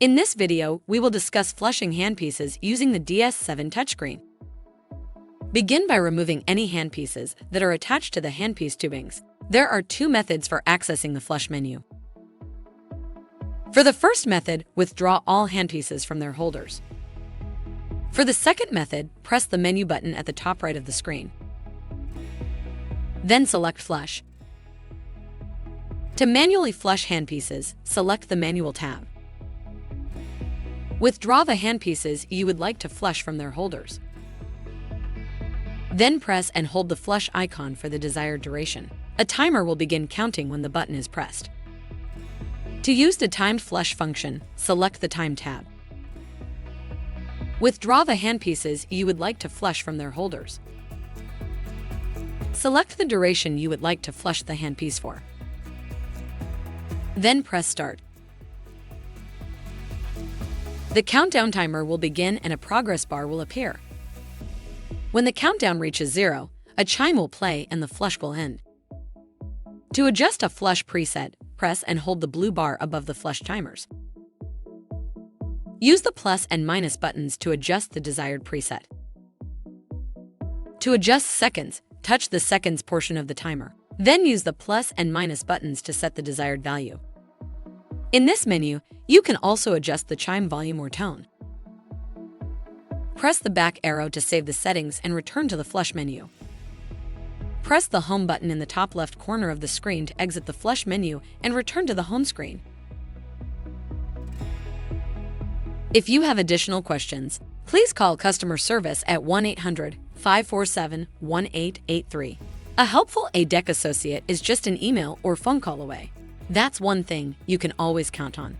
In this video, we will discuss flushing handpieces using the DS7 touchscreen. Begin by removing any handpieces that are attached to the handpiece tubings. There are two methods for accessing the flush menu. For the first method, withdraw all handpieces from their holders. For the second method, press the menu button at the top right of the screen. Then select Flush. To manually flush handpieces, select the Manual tab. Withdraw the handpieces you would like to flush from their holders. Then press and hold the flush icon for the desired duration. A timer will begin counting when the button is pressed. To use the timed flush function, select the Time tab. Withdraw the handpieces you would like to flush from their holders. Select the duration you would like to flush the handpiece for. Then press Start. The countdown timer will begin and a progress bar will appear. When the countdown reaches 0, a chime will play and the flush will end. To adjust a flush preset, press and hold the blue bar above the flush timers. Use the plus and minus buttons to adjust the desired preset. To adjust seconds, touch the seconds portion of the timer. Then use the plus and minus buttons to set the desired value. In this menu, you can also adjust the chime volume or tone. Press the back arrow to save the settings and return to the flush menu. Press the Home button in the top left corner of the screen to exit the flush menu and return to the home screen. If you have additional questions, please call customer service at 1-800-547-1883. A helpful A-dec associate is just an email or phone call away. That's one thing you can always count on.